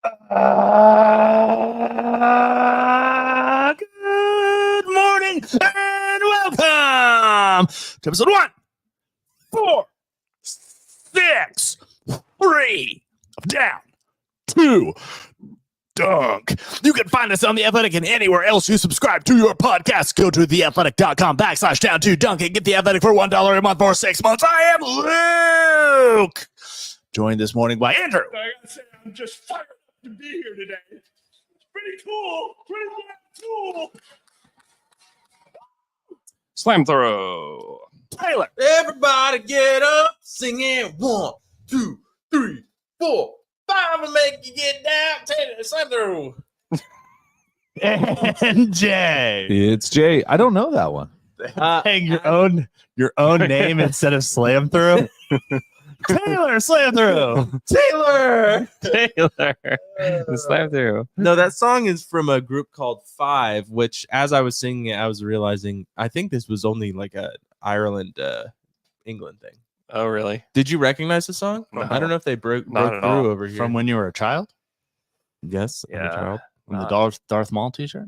Good morning and welcome to episode 146 of Down to Dunk. You can find us on The Athletic and anywhere else you subscribe to your podcast. Go to theathletic.com/down to dunk and get The Athletic for $1 a month for 6 months. I am Luke. Joined this morning by Andrew. I gotta say, I'm just fired up to be here today. It's pretty cool. Pretty cool. Slam throw. Taylor. Everybody get up, singing 1, 2, 3, 4, 5, and make you get down. Taylor, slam through. And Jay. It's Jay. I don't know that one. Saying your own name instead of slam through. Taylor, slam through. Taylor. Slam through. No, that song is from a group called Five, which as I was singing it, I was realizing I think this was only like a Ireland, England thing. Oh, really? Did you recognize the song? No. I don't know if they broke Not through at all. over here. From when you were a child? Yes. I'm a Yeah. child. From the Darth Maul t-shirt?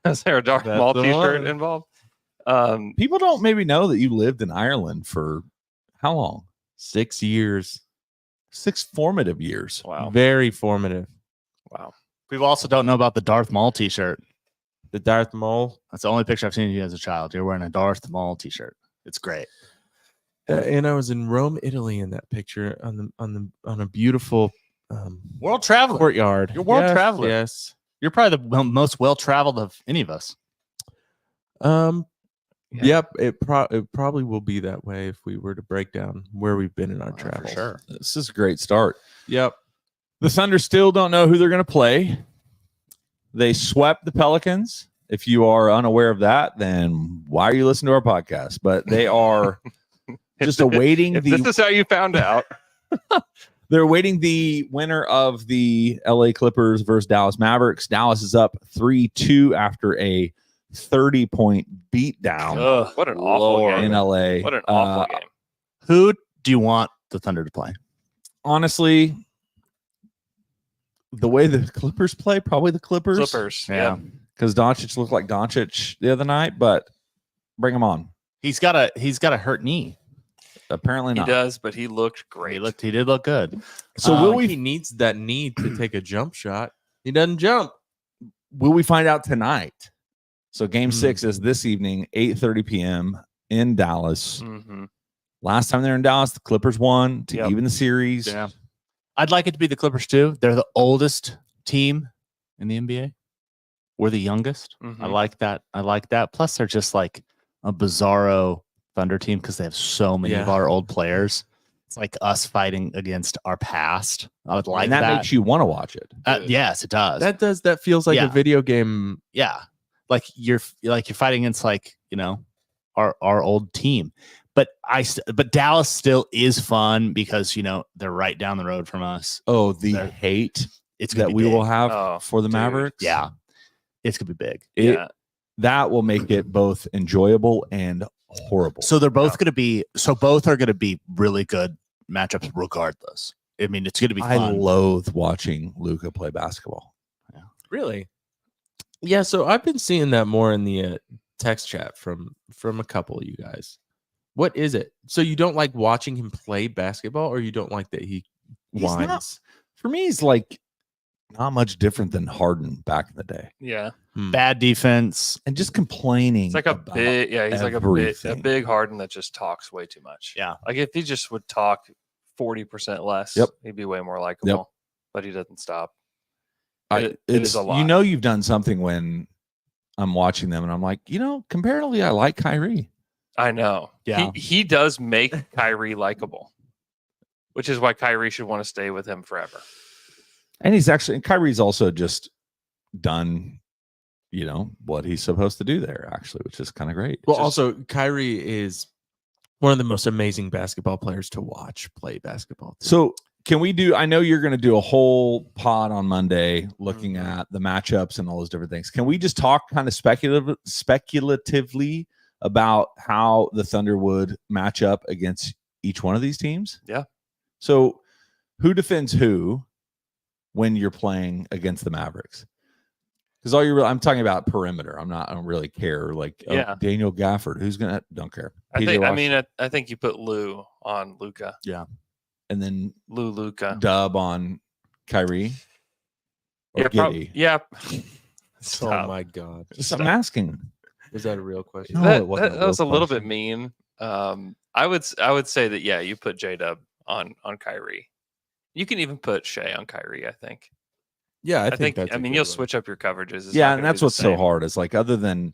Is there a Darth That's Maul the t-shirt one. involved? People don't maybe know that you lived in Ireland for how long? 6 years. 6 formative years. Wow. Very formative. Wow. People also don't know about the Darth Maul t-shirt. The Darth Maul. That's the only picture I've seen of you as a child. You're wearing a Darth Maul t-shirt. It's great. And I was in Rome, Italy in that picture on a beautiful World traveler. courtyard. You're a world Yes, traveler. Yes. You're probably the most well-traveled of any of us. Yeah. Yep. It probably will be that way if we were to break down where we've been in our travels. Sure. This is a great start. Yep. The Thunder still don't know who they're going to play. They swept the Pelicans. If you are unaware of that, then why are you listening to our podcast? But they are just awaiting If this is how you found out. They're awaiting the winner of the LA Clippers versus Dallas Mavericks. Dallas is up 3-2 after a 30-point beatdown Ugh, What an awful Lord. game. in LA. What an awful game. Who do you want the Thunder to play? Honestly, the way the Clippers play, probably the Clippers. Clippers. Yeah. Because Doncic looked like Doncic the other night, but bring him on. He's got a hurt knee. Apparently He not. does, but he looked great. He did look good. So He needs that need to take a jump shot. He doesn't jump. will we find out tonight? So game Hmm. 6 is this evening, 8:30 p.m. in Dallas. Mm-hmm. Last time they were in Dallas, the Clippers won to Yep. even the series. Yeah. I'd like it to be the Clippers too. They're the oldest team in the NBA. We're the youngest. Mhm. I like that. Plus, they're just like a bizarro Thunder team because they have so many of Yeah. our old players. It's like us fighting against our past. I would like and that makes you want to watch it. Yes, it does. That feels like Yeah. a video game. Yeah, like you're fighting against our old team. But Dallas still is fun because they're right down the road from us. Oh, the They're- hate It's gonna that be we will big. have Oh, for the dude. Mavericks. Yeah, it's gonna be big. It- that will make it both enjoyable and horrible. So they're both gonna be. So both are gonna be really good matchups, regardless. I mean, it's gonna be I fun. loathe watching Luka play basketball. Really? Yeah, so I've been seeing that more in the text chat from a couple of you guys. What is it? So you don't like watching him play basketball, or you don't like that he He's not- whines? For me, he's like not much different than Harden back in the day, Yeah. Bad defense. and just complaining. It's like a about big, he's like a everything. big Harden that just talks way too much. Yeah. Like if he just would talk 40% less, Yep. he'd be way more likable. But he doesn't stop. It it's is a lot. You've done something when I'm watching them, and I'm like, comparatively, I like Kyrie. I know. Yeah. He does make Kyrie likable, which is why Kyrie should want to stay with him forever. And Kyrie's also just done, what he's supposed to do there, actually, which is kind of great. Well, Just- also Kyrie is one of the most amazing basketball players to watch play basketball. too. So can we do, I know you're going to do a whole pod on Monday looking Mhm. at the matchups and all those different things. Can we just talk kind of speculatively about how the Thunder would match up against each one of these teams? Yeah. So who defends who? when you're playing against the Mavericks. Because I'm talking about perimeter. I don't really care. Like, Yeah. Daniel Gafford, who's gonna? Don't care. I PJ Washington. think you put Lou on Luca. And then Luca. Dub on Kyrie. Or Yeah, Giddey. yeah. Oh Stop. my god. I'm asking. Was that a real question? No, that it wasn't that was a real little bit question. mean. I would say that you put J-Dub on Kyrie. You can even put Shea on Kyrie, I think. Yeah, I think that's you'll switch up your coverages. It's Yeah, not and gonna that's be the what's so same. hard is like other than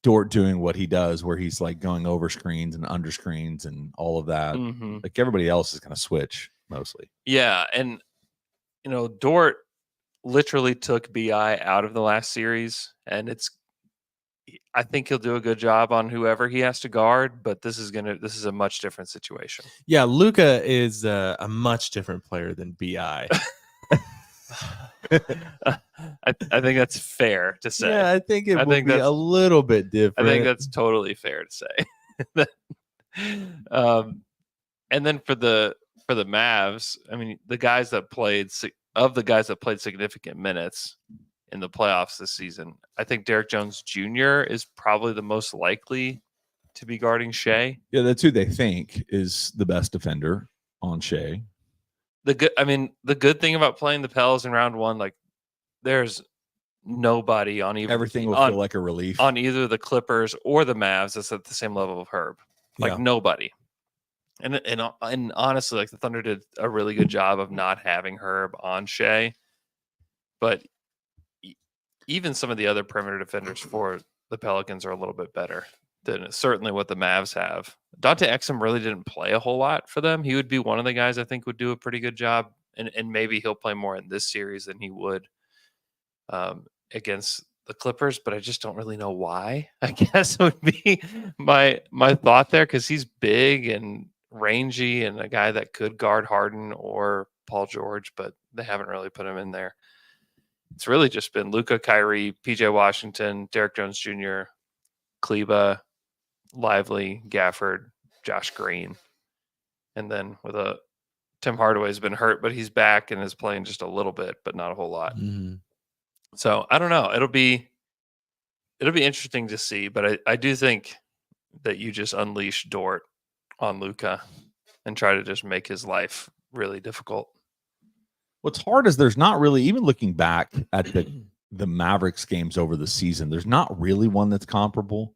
Dort doing what he does, where he's like going over screens and under screens and all of that. Mhm. Like everybody else is going to switch mostly. Yeah, and Dort literally took BI out of the last series, and I think he'll do a good job on whoever he has to guard, but this is a much different situation. Yeah, Luca is a much different player than Bi. I think that's fair to say. Yeah, I think it I will think be a that's- little bit I different. think that's totally fair to say. And then for the Mavs, I mean, the guys that played significant minutes in the playoffs this season, I think Derek Jones Jr. is probably the most likely to be guarding Shea. Yeah, that's who they think is the best defender on Shea. The good thing about playing the Pels in round one, like there's nobody on even Everything will feel like a relief. on either the Clippers or the Mavs that's at the same level of Herb. Like Yeah. nobody. And honestly, like the Thunder did a really good job of not having Herb on Shea. But even some of the other perimeter defenders for the Pelicans are a little bit better than certainly what the Mavs have. Dante Exum really didn't play a whole lot for them. He would be one of the guys I think would do a pretty good job. And maybe he'll play more in this series than he would against the Clippers, but I just don't really know why. I guess would be my thought there, because he's big and rangy and a guy that could guard Harden or Paul George, but they haven't really put him in there. It's really just been Luka, Kyrie, PJ Washington, Derek Jones Jr., Kleba, Lively, Gafford, Josh Green. And then with Tim Hardaway's been hurt, but he's back and is playing just a little bit, but not a whole lot. Mm-hmm. So I don't know. It'll be interesting to see, but I do think that you just unleash Dort on Luka and try to just make his life really difficult. What's hard is there's not really, even looking back at the Mavericks games over the season, there's not really one that's comparable.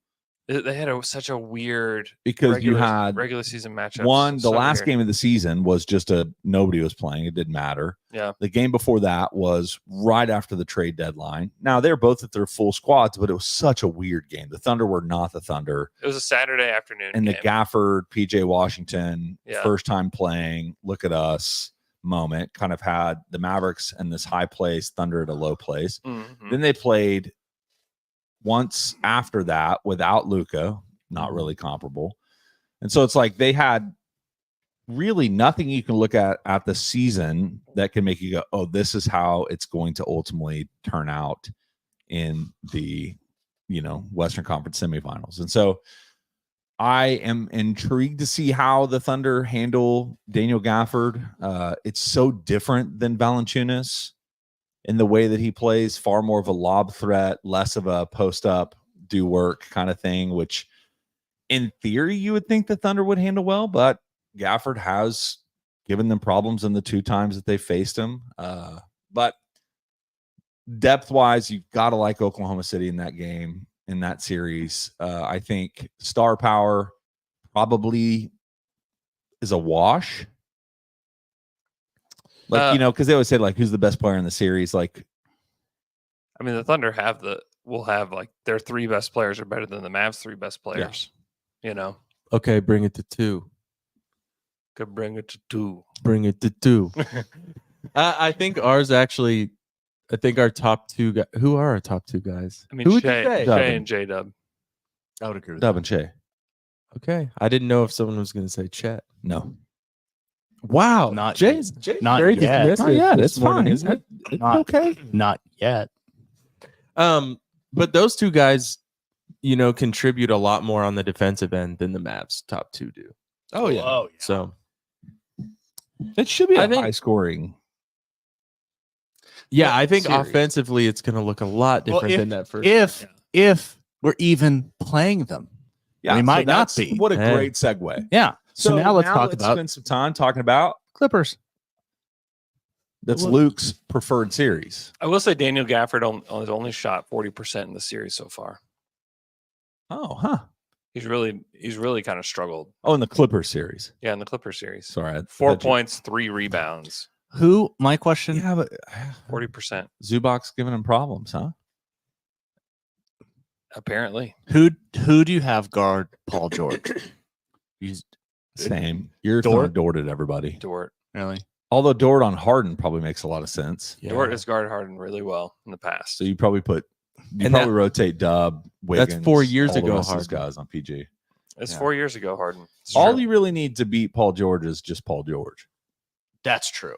They had such a weird Because you had regular season matchup. the last game of the season was just nobody was playing. It didn't matter. Yeah. The game before that was right after the trade deadline. Now they're both at their full squads, but it was such a weird game. The Thunder were not the Thunder. It was a Saturday afternoon And game. the Gafford, PJ Washington, Yeah. first time playing, look at us moment kind of had the Mavericks in this high place, Thunder at a low place. Mhm. Then they played once after that without Luka, not really comparable. And so it's like they had really nothing you can look at the season that can make you go, oh, this is how it's going to ultimately turn out in the, Western Conference semifinals. And so I am intrigued to see how the Thunder handle Daniel Gafford. It's so different than Valanciunas in the way that he plays, far more of a lob threat, less of a post up, do work kind of thing, which in theory you would think the Thunder would handle well, but Gafford has given them problems in the 2 times that they faced him. But depth wise, you've got to like Oklahoma City in that game, in that series. I think star power probably is a wash. Like, because they always say, like, who's the best player in the series? Like, I mean, the Thunder will have like their 3 best players are better than the Mavs' 3 best players. Okay, bring it to 2. Could bring it to 2. Bring it to 2. I think ours actually. I think our top 2 guys. Who are our top 2 guys? I mean, Who would you Shea say? and J-Dub. I would agree with Dub and Shea. Okay, I didn't know if someone was going to say Chet. No. Wow, Not Jay's not very yet. dismissive Not yet. this It's morning, fine. isn't it? It's Not- okay. Not yet. But those 2 guys, contribute a lot more on the defensive end than the Mavs' top 2 do. Oh, yeah. Oh, yeah. So It should be I a think- high scoring Yeah, I think series. offensively it's going to look a lot Well, different than that first. if we're even playing them. Yeah, We so might not that's- be. What a Hey. great segue. Yeah. So now let's talk about spend some time talking about Clippers. that's Well- Luke's preferred series. I will say Daniel Gafford has only shot 40% in the series so far. Oh, huh. He's really kind of struggled. Oh, in the Clippers series. Yeah, in the Clippers series. Sorry, 4 points, 3 rebounds, Who? My question. Yeah, but 40%. Zubac's giving him problems, huh? Apparently. Who do you have guard Paul George? Same. You're Dort? throwing Dort at everybody. Dort. Really? Although Dort on Harden probably makes a lot of sense. Yeah. Dort has guarded Harden really well in the past. So you probably And probably rotate Dub, Wiggins. 4 years all the ago, rest of those Harden. guys on PG. It's Yeah. 4 years ago, Harden. It's All true. you really need to beat Paul George is just Paul George. That's true.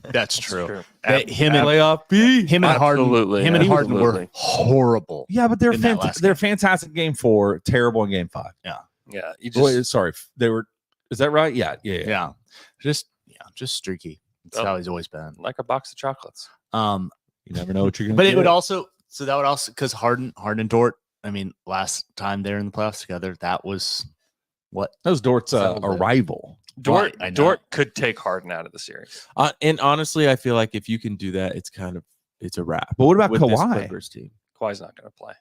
That's It's true. Ab- Him and Playoff B. him and Harden. Absolutely, Him and Harden were absolutely. horrible. Yeah, but they're In that last they're game. fantastic game 4, terrible in game 5. Yeah, you just Wait, sorry, they were. Is that right? Yeah. Just streaky. That's Oh. how he's always been. like a box of chocolates. You never know what you're gonna. But it get. would also because Harden and Dort. I mean, last time they're in the playoffs together, that was what Those Dort's a settled it. rival. Dort I know. Dort could take Harden out of the series. And honestly, I feel like if you can do that, it's a wrap. But what about with this Kawhi? Clippers team. Kawhi's not going to play.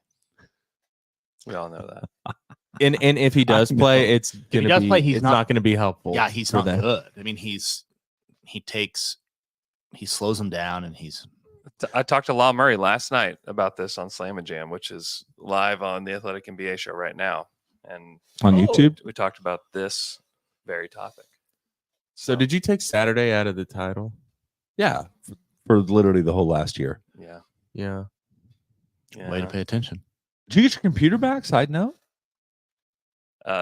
We all know that. And if he does I play, know. it's he gonna does be play, he's it's not- not going to be helpful. Yeah, he's for not them. good. I mean, he slows them down, and he's I talked to Law Murray last night about this on Slam and Jam, which is live on the Athletic NBA show right now. And On YouTube? we talked about this very topic. So did you take Saturday out of the title? Yeah, for literally the whole last year. Yeah. Yeah. Yeah. way to pay attention. Did you get your computer back? Side note.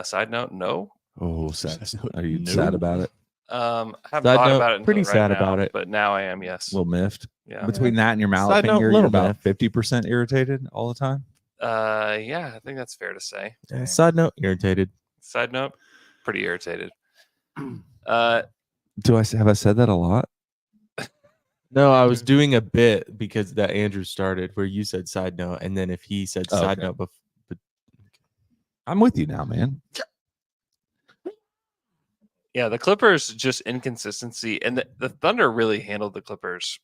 Side note, no. Oh, sad. Side note, Are you no. sad about it? I haven't Side thought note, about it. pretty until sad right now, about it. But now I am, yes. A little miffed. Yeah. Between that and your mallet Side note, finger, you're little about miffed. 50% irritated all the time. Yeah, I think that's fair to say. Side note, irritated. Side note, pretty irritated. Have I said that a lot? No, I was doing a bit because that Andrew started where you said side note, and then if he said Oh, side okay. note, but I'm with you now, man. Yeah, the Clippers just inconsistency, and the Thunder really handled the Clippers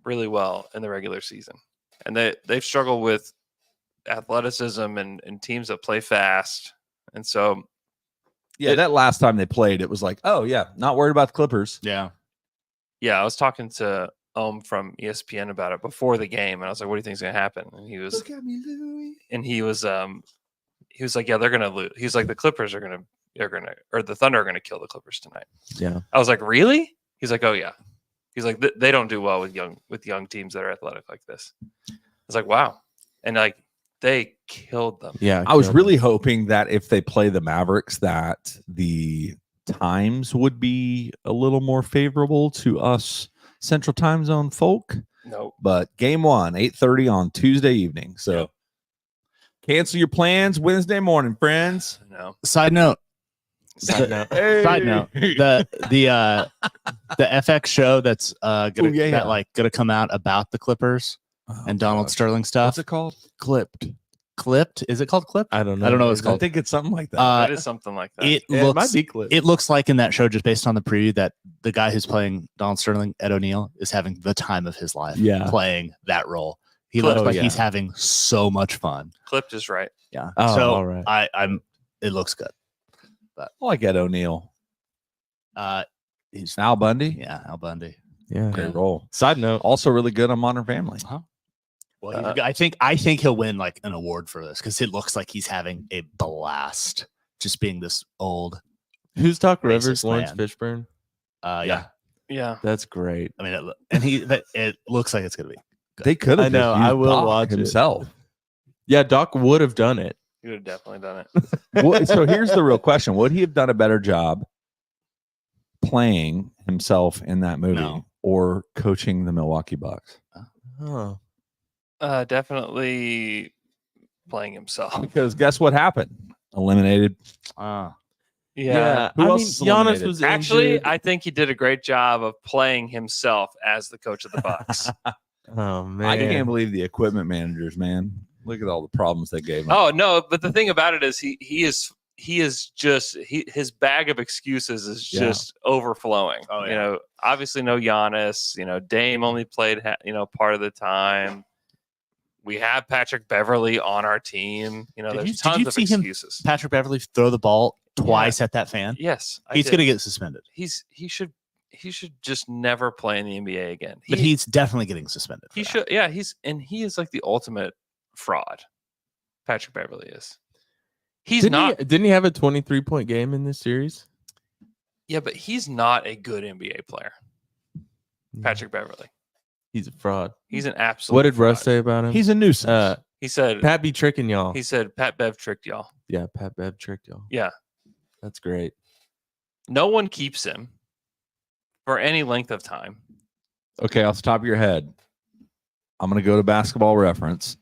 really well in the regular season, and they've struggled with athleticism and teams that play fast, and so Yeah, that last time they played, it was like, oh yeah, not worried about the Clippers. Yeah, yeah, I was talking to from ESPN about it before the game, and I was like, "What do you think is going to happen?" And he was, at me, Louie. and he was like, "Yeah, they're going to lose." He's like, "The Clippers are going to, or the Thunder are going to kill the Clippers tonight." yeah. I was like, "Really?" He's like, "Oh yeah." He's like, "They don't do well with young teams that are athletic like this." I was like, "Wow," and like they killed them. Yeah. I was killed really him. hoping that if they play the Mavericks, that the times would be a little more favorable to us Central Time Zone folk. Nope. But game 1, 8:30 on Tuesday evening. So cancel your plans Wednesday morning, friends. No. Side note. Side note. Side note. The FX show that's gonna come out about the Clippers and Donald Sterling stuff. What's it called? Clipped? Is it called Clipped? I don't know. I don't know what it's I called. think it's something like that. It is something like that. It Yeah, it might looks be clip. it looks like in that show, just based on the preview, that the guy who's playing Donald Sterling, Ed O'Neill, is having the time of his life Yeah. playing that role. He Clipped. looks like Oh, he's yeah. having so much fun. Clipped is right. Yeah. Oh, so all right. it looks good. I like Ed O'Neill. He's Al Bundy. yeah, Al Bundy. Yeah. Great role. Side note. Also really good on Modern Family. Well, I think he'll win like an award for this because it looks like he's having a blast just being this old. Who's Doc Racist Rivers? Lawrence man. Fishburne. Yeah. Yeah. That's great. I mean, it looks like it's gonna be. They could have. I know, just I used will Doc watch it. himself. Yeah, Doc would have done it. You would have definitely done it. So here's the real question: would he have done a better job playing himself in that movie No. or coaching the Milwaukee Bucks? Oh. Definitely playing himself. Because guess what happened? Eliminated. Yeah. Who I else mean, is Giannis eliminated? was Actually, injured. I think he did a great job of playing himself as the coach of the Bucks. Oh man, I can't believe the equipment managers, man. Look at all the problems they gave him. Oh no, but the thing about it is his bag of excuses is just overflowing. Oh, yeah. You know, obviously no Giannis. You know, Dame only played part of the time. We have Patrick Beverly on our team. You know, Did there's you tons of see him- excuses. Patrick Beverly throw the ball twice at that fan. Yes, He's going to get suspended. He should just never play in the NBA again. But he's definitely getting suspended. He should. Yeah, he is like the ultimate fraud. Patrick Beverly is. Didn't he have a 23-point game in this series? Yeah, but he's not a good NBA player. Patrick Beverly. He's a fraud. He's an absolute. What did Russ fraud. say about him? He's a nuisance. He said Pat be tricking y'all. He said Pat Bev tricked y'all. Yeah, Pat Bev tricked y'all. Yeah. That's great. No one keeps him for any length of time. Okay, off the top of your head, I'm going to go to Basketball Reference.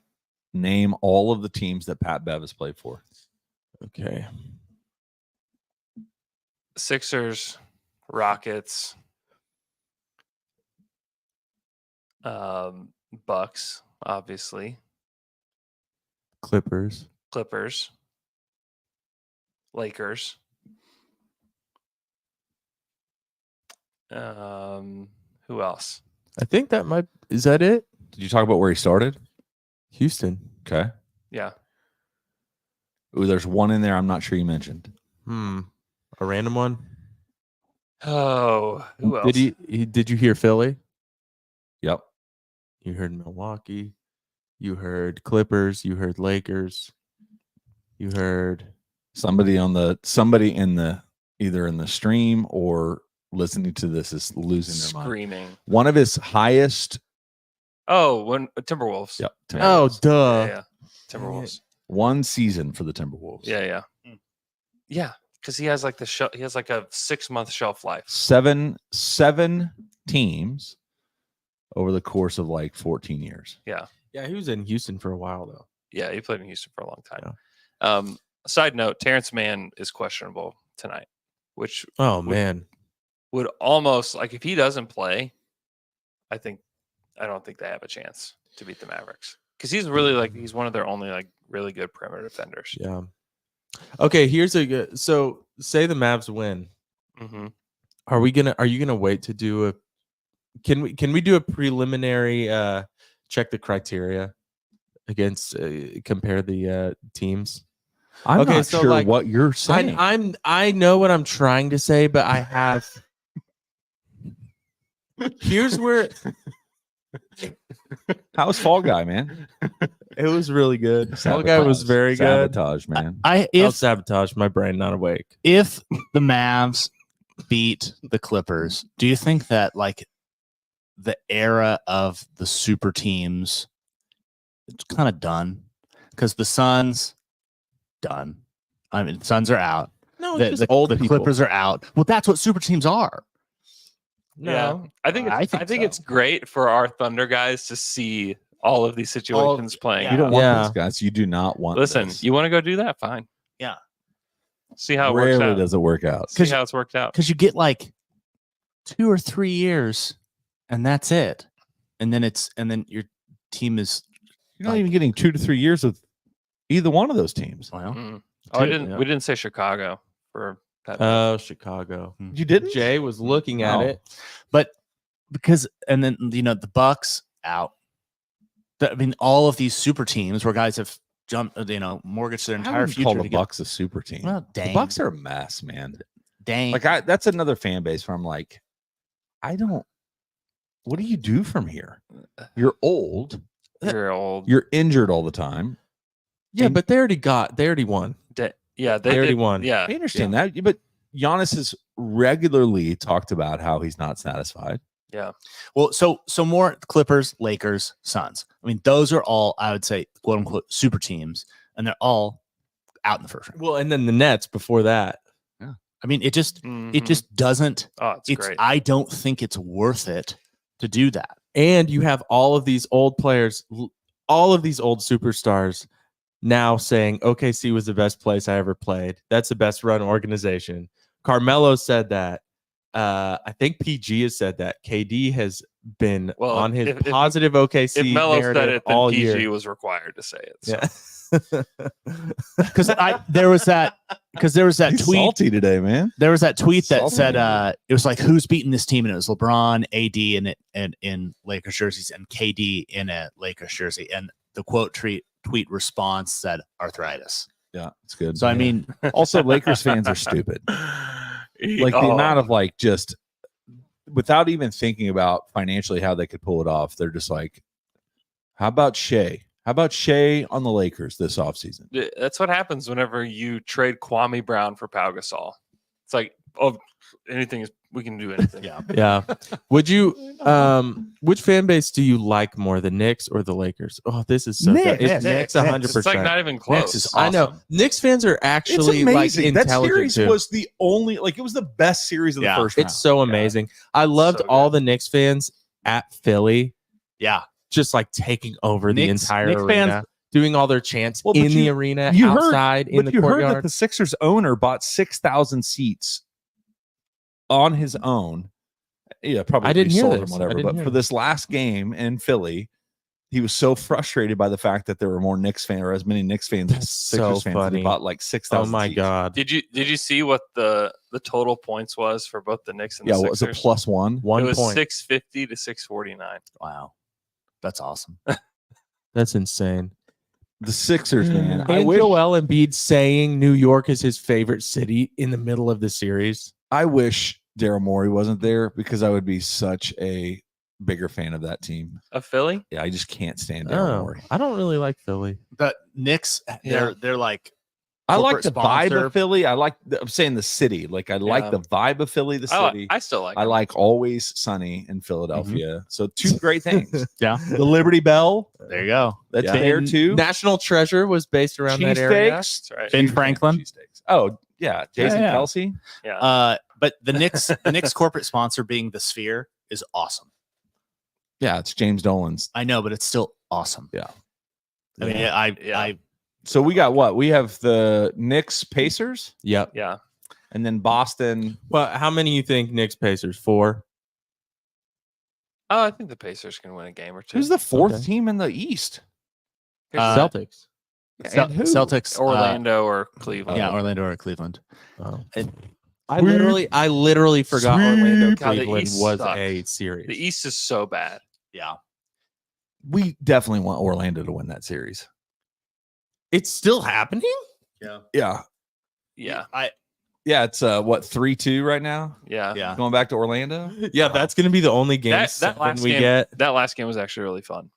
Name all of the teams that Pat Bev has played for. Okay. Sixers, Rockets, Bucks, obviously, Clippers. Lakers. Who else? I think is that it? Did you talk about where he started? Houston. Okay. Yeah. Ooh, there's one in there I'm not sure you mentioned. A random one? Oh, who else? Did you hear Philly? Yep. You heard Milwaukee. You heard Clippers. You heard Lakers. You heard Somebody in the either in the stream or listening to this is losing their mind. Screaming. One of his highest. Oh, Timberwolves. Yep. Oh, Timberwolves. duh. Yeah. Timberwolves. One season for the Timberwolves. Yeah. Yeah, because he has like he has like a 6-month shelf life. Seven teams over the course of like 14 years. Yeah, he was in Houston for a while though. Yeah, he played in Houston for a long time. Side note: Terrence Mann is questionable tonight, which man, would almost like if he doesn't play, I don't think they have a chance to beat the Mavericks because he's really he's one of their only really good perimeter defenders. Yeah. Okay, here's a good. So say the Mavs win. Mm-hmm. Are you gonna wait to do a? Can we do a preliminary check the criteria against compare the teams? I'm Okay, not so, sure what you're saying. I know what I'm trying to say, but I have. Here's where How's Fall Guy, man? it was really good. Fall Guy was very good. Sabotage, man. I'll sabotage my brain, not awake. If the Mavs beat the Clippers, do you think that the era of the super teams it's kind of done? Because the Suns done. I mean, the Suns are out. No, The Clippers are out. Well, that's what super teams are. No, Yeah. I think it's great for our Thunder guys to see all of these situations playing. You don't want Yeah. this, guys. You do not want Listen, this. you want to go do that? Fine. Yeah. See how it Rarely works out. does it work out. See how it's worked out. Because you get 2 or 3 years, and that's it. And then your team is. You're not even getting 2 to 3 years with either one of those teams. Well, Mm. Oh, we didn't say Chicago for Pat. Oh, Chicago. You didn't? Jay was looking at No. it. but because and then the Bucks out. All of these super teams where guys have jumped, mortgaged their I entire wouldn't future call to the get. Bucks a super team. Well, The dang, Bucks are a mess, man. dang. That's another fan base where I'm like, what do you do from here? You're old. You're old. You're injured all the time. Yeah, And- but they already won. they They already won. Yeah. I understand that, but Giannis has regularly talked about how he's not satisfied. Well, so more Clippers, Lakers, Suns. Those are all, I would say, quote unquote, super teams, and they're all out in the first round. Well, and then the Nets before that. It just Mhm. doesn't. Oh, it's great. I don't think it's worth it to do that. And you have all of these old players, all of these old superstars now saying OKC was the best place I ever played. That's the best run organization. Carmelo said that. I think PG has said that. KD has been on his positive OKC If Melo said narrative it, then all PG year. was required to say it. So. Yeah. Because there was that He's tweet salty today, man. There was that tweet that Salty. said it was like who's beating this team, and it was LeBron, AD, and in Lakers jerseys, and KD in a Lakers jersey, and the tweet response said arthritis. Yeah, it's good. So I mean, also Lakers fans are stupid. Like the amount of like just without even thinking about financially how they could pull it off, they're just like, how about Shea? How about Shea on the Lakers this offseason? That's what happens whenever you trade Kwame Brown for Pau Gasol. It's like, oh, anything is, we can do anything. Yeah. Would you which fan base do you like more, the Knicks or the Lakers? Oh, this is so good. It's Knicks 100%. It's like not even close. Knicks is awesome. I know. Knicks fans are actually like That intelligent series too. was the only, like it was the best series of the first round. It's so amazing. I loved So all the Knicks fans at Philly yeah, just like taking over the Knicks entire fans- arena, doing all their chants Well, but in the arena, you heard- outside, in the you heard that courtyard. the Sixers owner bought 6,000 seats on his own. Yeah, probably I didn't hear sold this. them, I whatever. didn't But hear for this last game in Philly, he was so frustrated by the fact that there were more Knicks fans or as many Knicks fans as That's Sixers so fans. And funny. he bought like 6,000. Oh my seats. god. Did you see what the total points was for both the Knicks and Yeah, the what was it? Sixers? +1. It 1 was point. 650 to 649. wow, that's awesome. That's insane. The Sixers, man. I And wish. Joel Embiid saying New York is his favorite city in the middle of the series. I wish Daryl Morey wasn't there because I would be such a bigger fan of that team. Of Philly? Yeah, I just can't stand Daryl Oh, Morey. I don't really like Philly. The Knicks, they're like I like corporate the vibe sponsor. of Philly. I'm saying the city. Like I like Yeah. the vibe of Philly, the city. I still like I them. like Always Sunny in Philadelphia. So two great things. yeah. The Liberty Bell, There you go. that's Yeah. there And too. National Treasure was based around that area. Cheesesteaks. That's right. Ben Franklin. Cheesesteaks. Oh yeah, Jason Yeah. Kelsey. Yeah. But the Knicks corporate sponsor being the Sphere is awesome. Yeah, it's James Dolan's. I know, but it's still awesome. Yeah. I mean, Yeah. I So we got what? We have the Knicks Pacers Yep. Yeah. and then Boston. Well, how many you think Knicks Pacers? 4? Oh, I think the Pacers can win a game or two. Who's the fourth Okay. team in the East? Celtics. And who? Celtics, Orlando or Cleveland? yeah, Orlando or Cleveland. Oh. And- I literally forgot Orlando God, the Cleveland East was sucks. a series. The East is so bad. Yeah, We definitely want Orlando to win that series. It's still happening? yeah, Yeah. Yeah. Yeah, it's what 3-2 right now. Yeah. yeah. Going back to Orlando. Yeah, that's going to be the only game That seven last we game, get. that last game was actually really fun.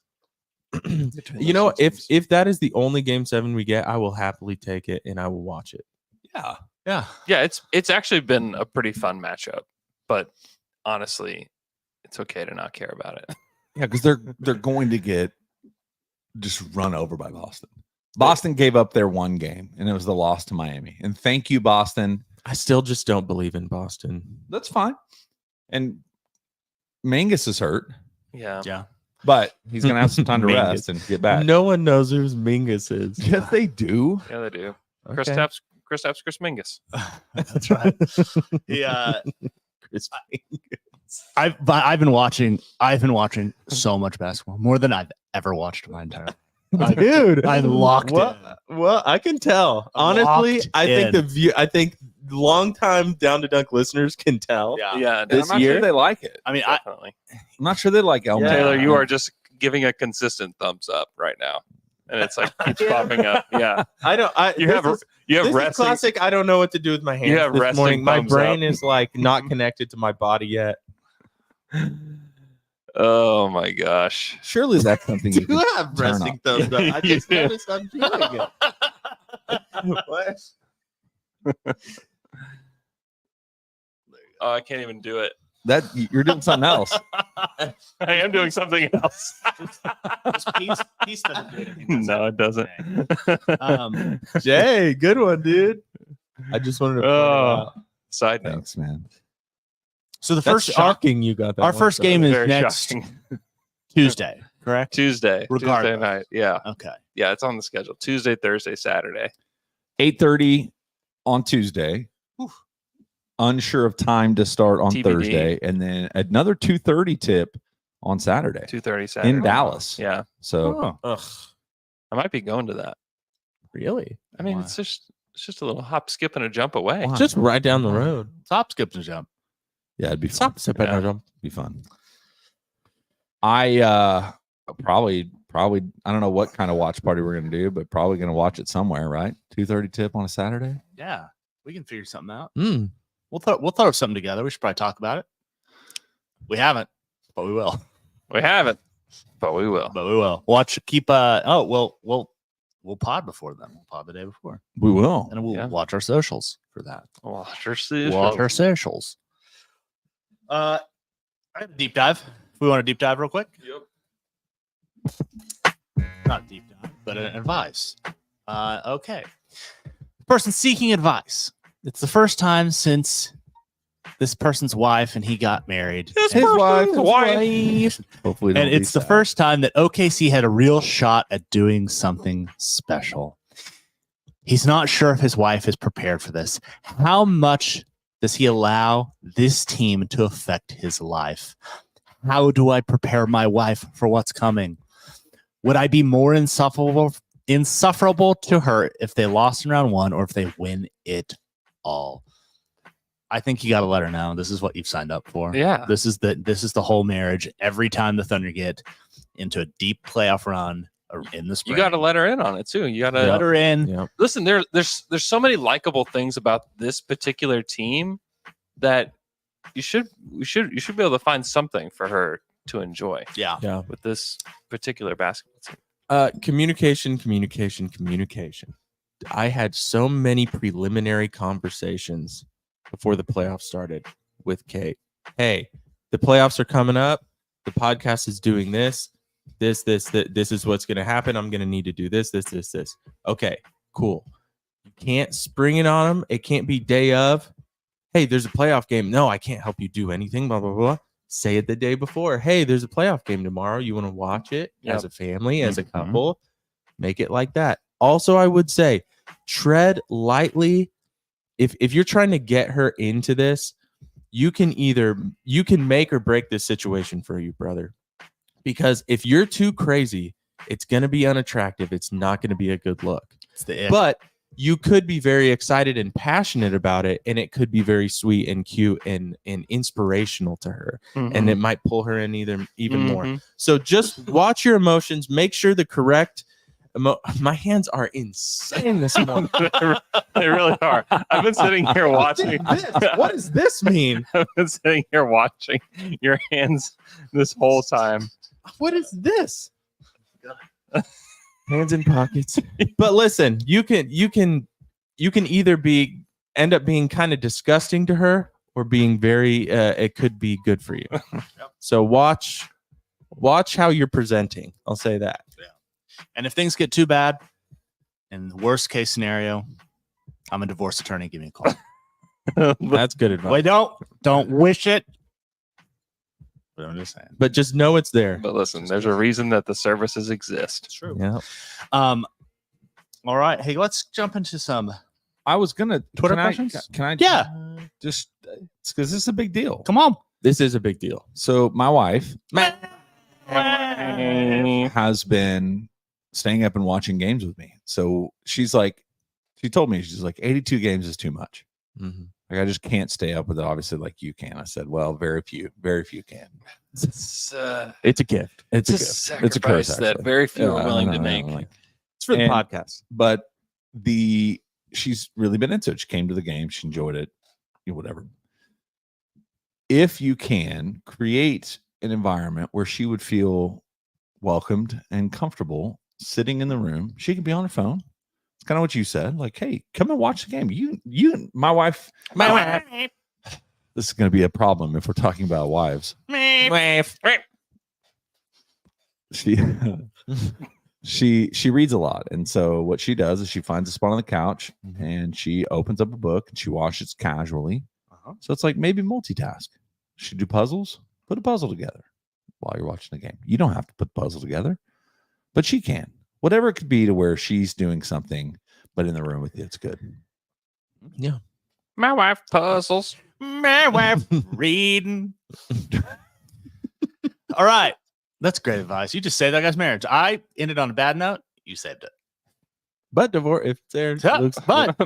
You know, if that is the only game 7 we get, I will happily take it and I will watch it. Yeah. Yeah. Yeah, it's actually been a pretty fun matchup, but honestly, it's okay to not care about it. Yeah, because they're going to get just run over by Boston. Boston gave up their one game, and it was the loss to Miami. And thank you, Boston. I still just don't believe in Boston. That's fine. And Mangus is hurt, Yeah. Yeah. but he's going to have some time to Mingus. rest and get back. No one knows who Mingus is. Yes, they do. Yeah, they do. Okay. Chris Mingus. That's right. Yeah. Chris I've been watching so much basketball, more than I've ever watched in my entire life. Dude, I'm locked in. Well, I can tell. I'm Honestly, locked I think in. I think longtime Down to Dunk listeners can tell. Yeah. Yeah, I'm This not year? sure they like it. I mean, definitely. I'm not sure they like Elmo. Yeah. Taylor, you are just giving a consistent thumbs up right now, and it's like keeps popping up. Yeah, I don't. you have this is wrestling. classic. I don't know what to do with my hands. have this resting morning. My thumbs brain up. is like not connected to my body yet. Oh my gosh. Surely that's something you Do can have turn resting up. thumbs up. I just You do. noticed I'm doing it. What? Oh, I can't even do it. That you're doing something else. I am doing something else. Peace doesn't do anything. No, it doesn't. Jay, good one, dude. I just wanted to point it Oh, out. side note. Thanks, man. So the That's first shocking. You got that. our one, first so- game is Very next shocking. Tuesday. correct? Tuesday Regardless. night. Yeah. Okay. Yeah, it's on the schedule. Tuesday, Thursday, Saturday. 8:30 on Tuesday. Unsure of time to start on TBD. Thursday, and then another 2:30 tip on Saturday 2:30 Saturday. in Dallas. Yeah. So Oh, I might be going to that. Really? I mean, Wow. it's just a little hop, skip, and a jump away. Wow. Just right down the road. top skip and jump. yeah, it'd be fun. Stop sipping Yeah. on them. Be fun. I probably I don't know what kind of watch party we're gonna do, but probably gonna watch it somewhere, right? 2:30 tip on a Saturday. Yeah, we can figure something out. Mm. We'll throw something together. We should probably talk about it. We haven't, but we will. We haven't, but we will. But we will. Watch. Keep. We'll pod before then. We'll pod the day before, We will. and we'll Yeah. watch our socials for that. Watch our see. Watch our socials. I have a deep dive. If we want a deep dive real quick. Yep. Not deep dive, but an advice. Okay. Person seeking advice. It's the first time since this person's wife and he got married. His wife. Hopefully, And it's the first time that OKC had a real shot at doing something special. He's not sure if his wife is prepared for this. How much does he allow this team to affect his life? How do I prepare my wife for what's coming? Would I be more insufferable to her if they lost in round one or if they win it all? I think you got to let her know. This is what you've signed up for. Yeah. This is the whole marriage. Every time the Thunder get into a deep playoff run or in the spring, You got to let her in on it too. You got to let her in. Yeah. listen. There's so many likable things about this particular team that you should be able to find something for her to enjoy Yeah. Yeah. with this particular basketball team. Communication. I had so many preliminary conversations before the playoffs started with Kate. Hey, the playoffs are coming up. The podcast is doing this. This is what's going to happen. I'm going to need to do this. Okay, cool. You can't spring it on them. It can't be day of. Hey, there's a playoff game. No, I can't help you do anything. Blah, blah, blah. Say it the day before. Hey, there's a playoff game tomorrow. You want to watch it as a family, as a couple? Make it like that. Also, I would say tread lightly. If you're trying to get her into this, you can make or break this situation for you, brother. Because if you're too crazy, it's going to be unattractive. It's not going to be a good look. It's the But you could be very excited and passionate about it, and it could be very sweet and cute and inspirational to her. And it might pull her in even more. So just watch your emotions. Make sure the correct my hands are insane this morning. They really are. I've been sitting here watching. What does this mean? I've been sitting here watching your hands this whole time. What is this? Hands in pockets. But listen, you can either end up being kind of disgusting to her or being very it could be good for you. So watch how you're presenting. I'll say that. And if things get too bad, in the worst case scenario, I'm a divorce attorney. Give me a call. That's good advice. Wait, don't wish it. But I'm just saying. But just know it's there. But listen, there's a reason that the services exist. True. Yeah. All right. Hey, let's jump into some. I was gonna Twitter can I- questions? Can I? Yeah. Just because this is a big deal. Come on. This is a big deal. So my wife Mm. has been staying up and watching games with me. So she told me, she's like, 82 games is too much. Mm-hmm. Like, I just can't stay up with it, obviously, like you can. I said, well, very few can. It's It's a gift. It's a a gift. sacrifice It's a curse, that actually. very few Yeah, are I willing know, to I make. know, like- It's for the And- podcast. but she's really been into it. She came to the game. She enjoyed it. Whatever. If you can create an environment where she would feel welcomed and comfortable sitting in the room, she can be on her phone. It's kind of what you said. Like, hey, come and watch the game. My wife. This is going to be a problem if we're talking about wives. She reads a lot, and so what she does is she finds a spot on the couch and she opens up a book and she watches casually. So it's like maybe multitask. She do puzzles, put a puzzle together. while you're watching the game. You don't have to put the puzzle together, but she can. Whatever it could be to where she's doing something, but in the room with you, it's good. Yeah. My wife puzzles. My wife reading. All right. That's great advice. You just saved that guy's marriage. I ended on a bad note. You saved it. But divorce, if there's Yeah, looks, but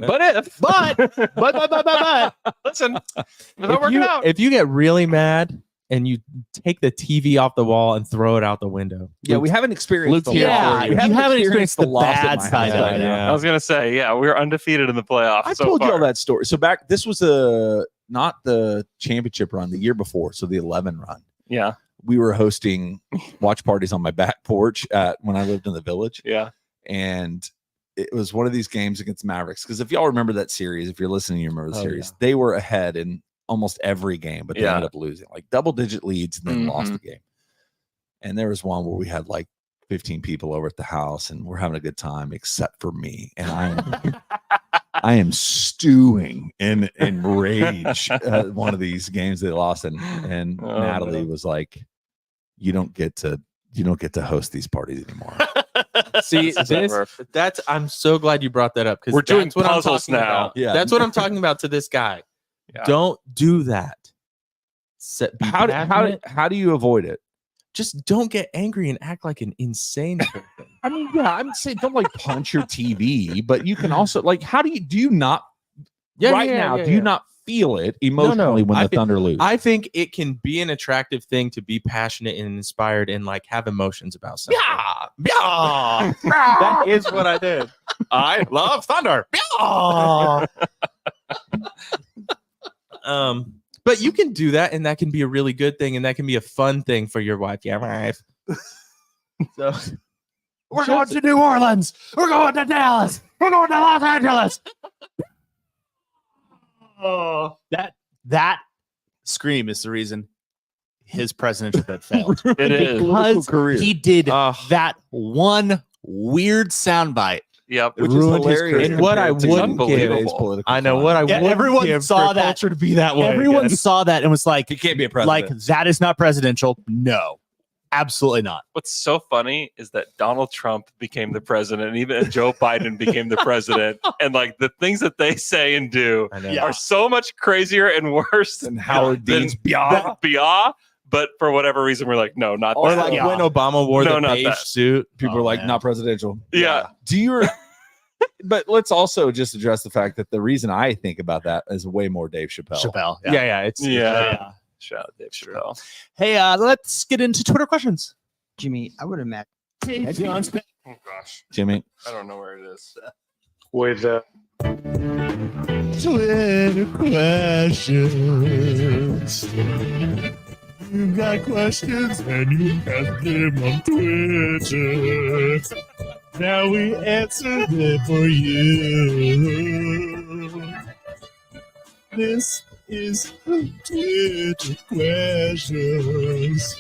Listen, it's not working out. if you get really mad and you take the TV off the wall and throw it out the window. Yeah, we haven't experienced Luke's the here loss. for We you. haven't experienced the loss at bad my side house of right it. now. I was gonna say, yeah, we were undefeated in the playoffs. I so told you all far. that story. So this was not the championship run, the year before, so the 11 run. Yeah, We were hosting watch parties on my back porch when I lived in the village, yeah. and it was one of these games against Mavericks. Because if y'all remember that series, if you're listening, you remember the series. Yeah. They were ahead in almost every game, but they Yeah. ended up losing, like double-digit leads, and then lost the game. And there was one where we had like 15 people over at the house, and we're having a good time, except for me, and I am stewing in rage at one of these games they lost, and Oh, Natalie no. was like, you don't get to host these parties anymore. See, That's never- I'm so glad you brought that up because We're doing that's what I'm puzzles talking now. about. Yeah. That's what I'm talking about to this guy. Yeah. Don't do that. Be how passionate. do you avoid it? Just don't get angry and act like an insane person. I mean, yeah, I'm saying don't like punch your TV, but you can also like, do you not do you not feel it emotionally when the Thunder lose? I think it can be an attractive thing to be passionate and inspired and like have emotions about something. Yeah. That is what I did. I love thunder. But you can do that, and that can be a really good thing, and that can be a fun thing for your wife. Yeah, wife. So We're going to New Orleans. We're going to Dallas. We're going to Los Angeles. Oh, that scream is the reason his presidential bid failed. It is. Because career. he did Ugh. that one weird soundbite. Yep. Which ruined is his hilarious. career. And what I compared to wouldn't today's give- political I know climate. what I Yeah, would everyone give saw for that. culture to be that way. Everyone again. saw that and was like, He can't be a like president. that is not presidential. No, absolutely not. What's so funny is that Donald Trump became the president, and even Joe Biden became the president, and like the things that they say and do I know. Yeah. are so much crazier and worse and Howard than Dean's Bia. But for whatever reason, we're like, no, not Or that. like Yeah. when Obama wore No, the not beige that. suit. people Oh, are like, man. not presidential. Yeah. Do you? But let's also just address the fact that the reason I think about that is way more Dave Chappelle. Chappelle. Yeah, it's Yeah. Shout out Dave Chappelle. Hey, let's get into Twitter questions. Jimmy, I would imagine. Oh gosh, Jimmy. I don't know where it is. With Twitter questions. You got questions and you have them on Twitter. Now we answer them for you. This is Twitter questions.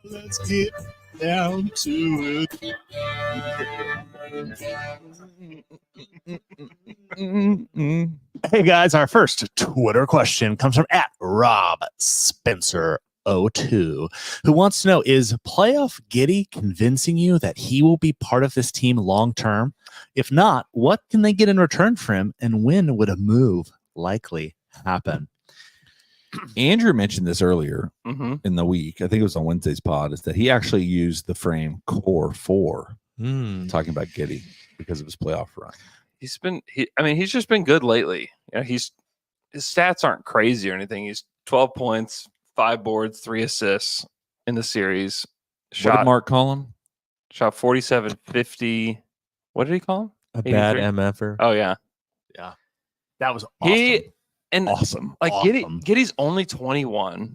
Let's get down to it. Hey guys, our first Twitter question comes from @RobSpencer02, who wants to know, is playoff Giddy convincing you that he will be part of this team long term? If not, what can they get in return for him, and when would a move likely happen? Andrew mentioned this earlier Mm-hmm. in the week. I think it was on Wednesday's pod. Is that he actually used the frame Core 4 talking about Giddy because of his playoff run. He's just been good lately. You know, his stats aren't crazy or anything. He's 12 points, 5 boards, 3 assists in the series. What did Mark call him? Shot 47, 50. What did he call him? a bad 83? MFer. Oh yeah. That was awesome. Awesome. Like Awesome. Giddy's only 21.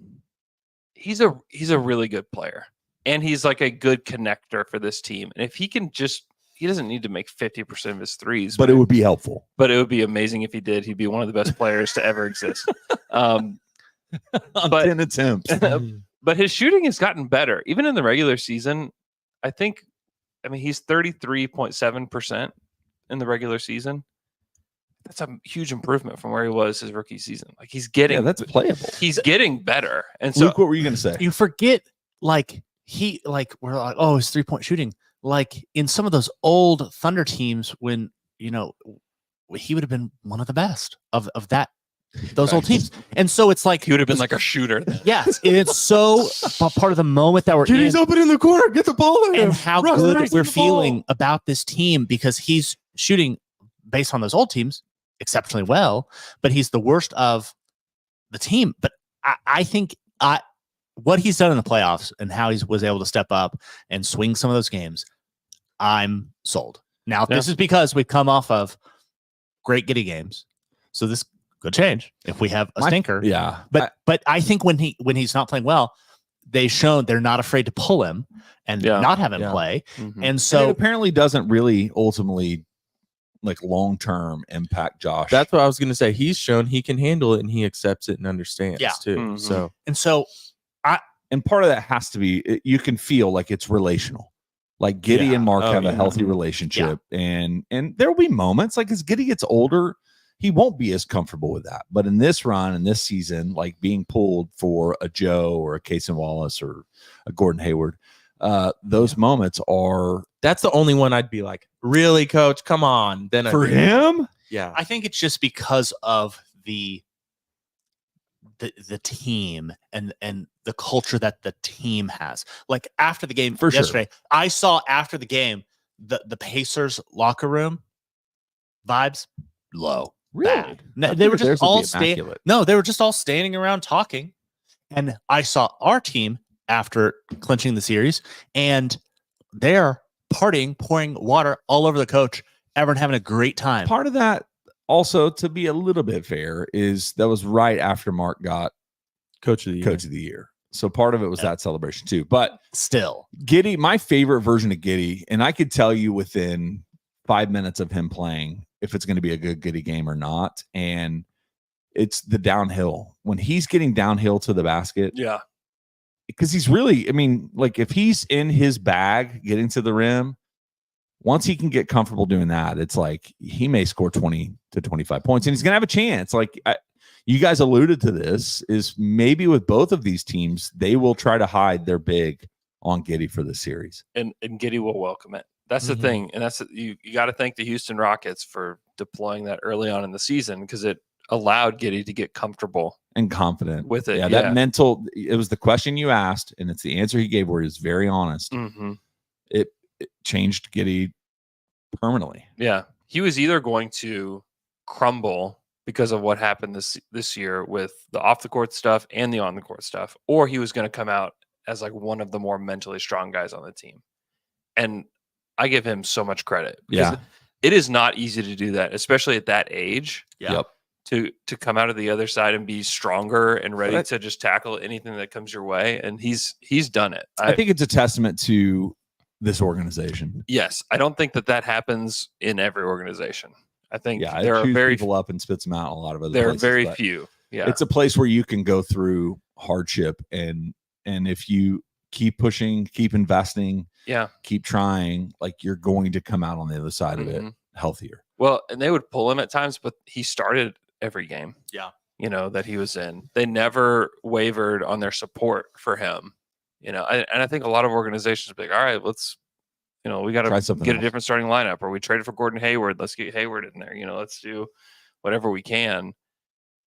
He's a really good player, and he's like a good connector for this team. And if he can he doesn't need to make 50% of his threes, But it would be helpful. but it would be amazing if he did. He'd be one of the best players to ever exist. On But- 10 attempts. But his shooting has gotten better, even in the regular season. He's 33.7% in the regular season. That's a huge improvement from where he was his rookie season. Like he's getting, Yeah, that's playable. he's getting better. And so Luke, what were you going to say? You forget like we're like, oh, his 3-point shooting. Like in some of those old Thunder teams, when he would have been one of the best of those old teams. And so it's like He would have been like a shooter. Then. yes, it's so part of the moment that we're Kitty's in open in the corner. Get the ball in him. and how Russ, good race we're the ball. feeling about this team because he's shooting based on those old teams exceptionally well, but he's the worst of the team. But I think what he's done in the playoffs and how he was able to step up and swing some of those games, I'm sold. Now, this is because we've come off of great Giddey games. So this could change if we have a stinker. Yeah. But I think when he's not playing well, they've shown they're not afraid to pull him and not have him play. Mhm. And so it apparently doesn't really ultimately like long-term impact Josh. That's what I was going to say. He's shown he can handle it and he accepts it and understands too. Mhm. So and part of that has to be you can feel like it's relational. Like Giddey and Mark have a healthy relationship, and there will be moments like as Giddey gets older, he won't be as comfortable with that. But in this run, in this season, like being pulled for a Joe or a Cason Wallace or a Gordon Hayward, those moments are that's the only one I'd be like, really, coach? Come on. Then for him. Yeah. I think it's just because of the team and the culture that the team has. Like after the game yesterday, I saw after the game the Pacers locker room vibes low. Really? Bad. They were just all they were just all standing around talking. And I saw our team after clinching the series, and they're partying, pouring water all over the coach. Everyone having a great time. Part of that, also, to be a little bit fair, is that was right after Mark got Coach of the year. So part of it was that celebration too. But still, Giddey, my favorite version of Giddey, and I could tell you within 5 minutes of him playing if it's going to be a good Giddey game or not. And it's the downhill. When he's getting downhill to the basket. Yeah. Because he's really, I mean, like if he's in his bag getting to the rim, once he can get comfortable doing that, it's like he may score 20 to 25 points and he's going to have a chance. Like you guys alluded to this, is maybe with both of these teams, they will try to hide their big on Giddey for the series. And Giddey will welcome it. That's the thing. And that's you got to thank the Houston Rockets for deploying that early on in the season because it allowed Giddey to get comfortable and confident with it. Yeah, that mental, it was the question you asked, and it's the answer he gave where he was very honest. Mm-hmm. It changed Giddey permanently. Yeah. He was either going to crumble because of what happened this year with the off the court stuff and the on the court stuff, or he was going to come out as like one of the more mentally strong guys on the team. And I give him so much credit. Yeah. It is not easy to do that, especially at that age. Yeah. Yep. To come out of the other side and be stronger and ready to just tackle anything that comes your way. And he's done it. I think it's a testament to this organization. Yes. I don't think that happens in every organization. I think there are very people up and spits them out in a lot of other there places. There are very few. Yeah. It's a place where you can go through hardship and if you keep pushing, keep investing, keep trying, like you're going to come out on the other side of it healthier. Well, and they would pull him at times, but he started every game. Yeah. That he was in. They never wavered on their support for him. And I think a lot of organizations would be like, all right, let's, we got to get a different starting lineup, or we traded for Gordon Hayward. Let's get Hayward in there. Let's do whatever we can.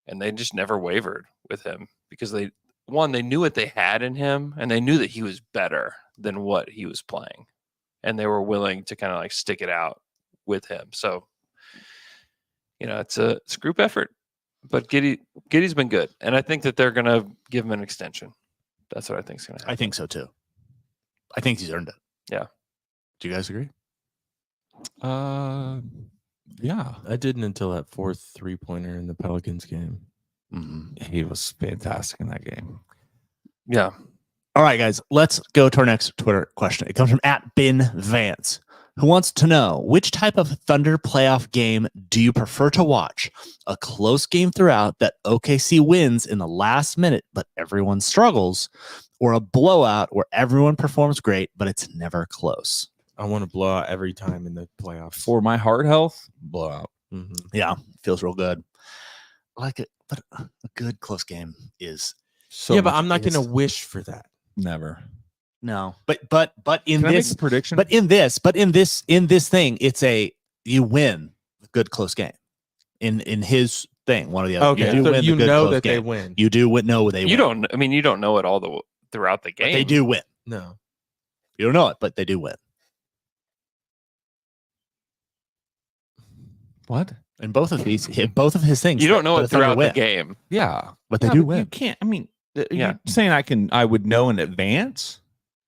And they just never wavered with him because they knew what they had in him and they knew that he was better than what he was playing. And they were willing to kind of like stick it out with him. So, it's a group effort, but Giddey's been good. And I think that they're going to give him an extension. That's what I think is going to happen. I think so too. I think he's earned it. Yeah. Do you guys agree? Yeah, I didn't until that fourth 3-pointer in the Pelicans game. He was fantastic in that game. Yeah. All right, guys, let's go to our next Twitter question. It comes from @BinVance, who wants to know, which type of Thunder playoff game do you prefer to watch? A close game throughout that OKC wins in the last minute, but everyone struggles, or a blowout where everyone performs great, but it's never close? I want to blow out every time in the playoffs. For my heart health, blowout. Yeah, feels real good. I like it, but a good close game is so. Yeah, but I'm not going to wish for that. Never. No, but in Can I make this a prediction? but in this thing, it's you win a good close game. In his thing, one of the other. Okay, you do so win you the good know close that they game. win. You do know they win. You don't. I mean, you don't know it all throughout the game. But they do win. No. You don't know it, but they do win. What? In both of his things, You don't know the it throughout Thunder the game. Yeah, but they Yeah, do but win. You can't. I mean, Yeah. you're saying I would know in advance?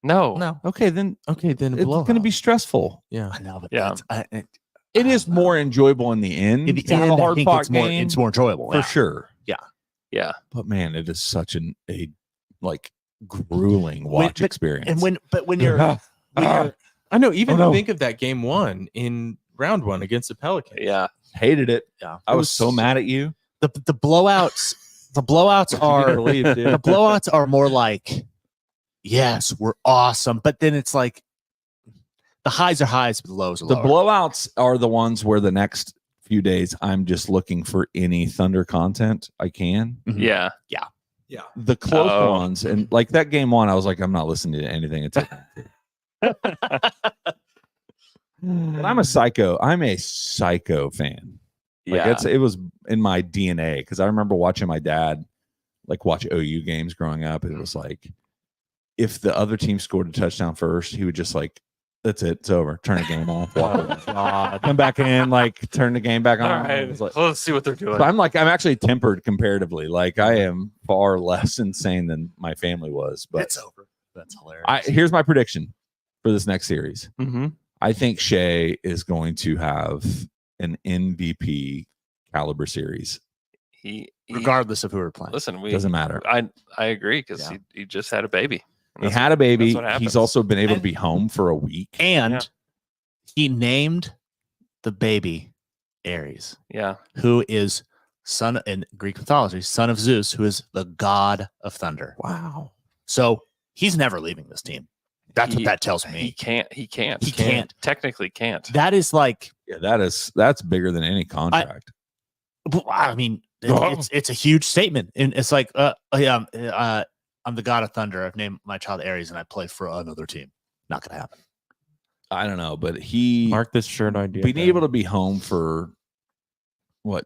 No. No, Okay, then Okay, then it's going to be stressful. Yeah. I know, but Yeah. It is more enjoyable in the end. In the to have end, a I hard think fought it's more game, enjoyable for yeah. sure. Yeah. But man, it is such a like grueling watch experience. And when you're I know. Even Oh, no. think of that game 1 in round 1 against the Pelicans. Yeah. hated it. Yeah. I was so mad at you. the blowouts are the blowouts are more like, yes, we're awesome, but then it's like the highs are highs, but the lows are The lower. blowouts are the ones where the next few days I'm just looking for any Thunder content I can. Mhm. Yeah. The close Oh. ones, and like that game 1, I was like, I'm not listening to anything. It's But I'm a psycho. I'm a psycho fan. Like Yeah. it was in my DNA because I remember watching my dad like watch OU games growing up. It was like if the other team scored a touchdown first, he would just like, that's it, it's over. Turn the game off. Walk away. Come back in, like turn the game back on. All right. It was like- Let's see what they're doing. so I'm actually tempered comparatively. Like I am far less insane than my family was. But It's over. That's hilarious. here's my prediction for this next series. Mm-hmm. I think Shea is going to have an MVP caliber series. He Regardless of who we're playing. listen. Doesn't matter. I agree because Yeah. he just had a baby. He had a baby. that's what happens. He's also been able to be home for a week. And Yeah. he named the baby Ares, Yeah. who is son in Greek mythology, son of Zeus, who is the god of thunder. Wow. So he's never leaving this team. That's what He- that tells He me. can't. He can't. He can't. Technically can't. That is like, Yeah, that's bigger than any contract. I mean, it's a huge statement, and it's like, I'm the god of thunder. I've named my child Ares, and I play for another team. Not gonna happen. I don't know, but he Mark this shirt idea. being down. able to be home for what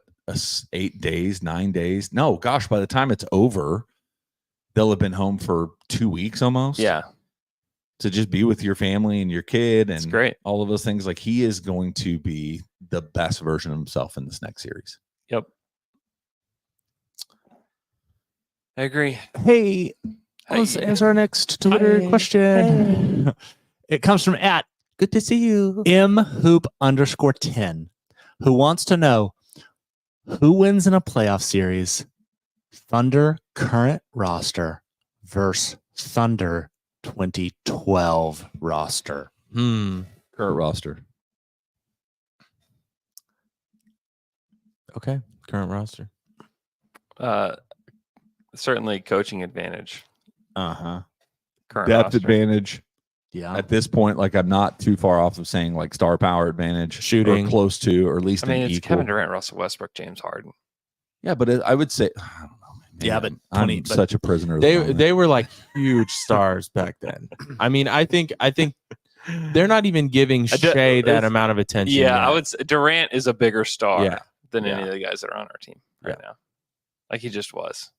8 days, 9 days. No, gosh, by the time it's over, they'll have been home for 2 weeks almost. Yeah. To just be with your family and your kid It's and great. all of those things. Like he is going to be the best version of himself in this next series. Yep. I agree. Hey, let's Hey. answer our next Twitter question. It comes from Good to see you. mhoop_10, who wants to know who wins in a playoff series. Thunder current roster versus Thunder 2012 roster. Hmm. Current roster. Okay. Current roster. Certainly coaching advantage. Uh-huh. Current Depth roster. advantage. Yeah. At this point, like I'm not too far off of saying like star power advantage, Shooting. or close to, or at least I mean, an it's equal. Kevin Durant, Russell Westbrook, James Harden. Yeah, but I would say, I don't know. Man, Yeah, but I'm 20 but such a prisoner. Of the moment. They were like huge stars back then. I mean, I think they're not even giving do- Shea that it's- amount of attention. Yeah, yet. I would say Durant is a bigger star Yeah. than any Yeah. of the guys that are on our team right now. Like he just was.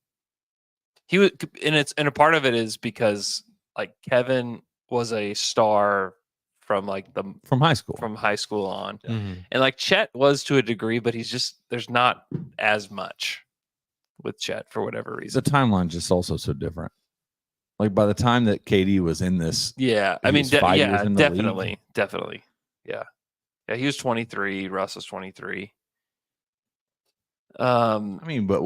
He would, and a part of it is because like Kevin was a star from like from high school. from high school on, Mhm. and like Chet was to a degree, but there's not as much with Chet for whatever the reason. timeline just also so different. Like by the time that KD was in this, Yeah, I He mean, was 5 years yeah, in the league. definitely, yeah. He was 23. Russ was 23. I mean, but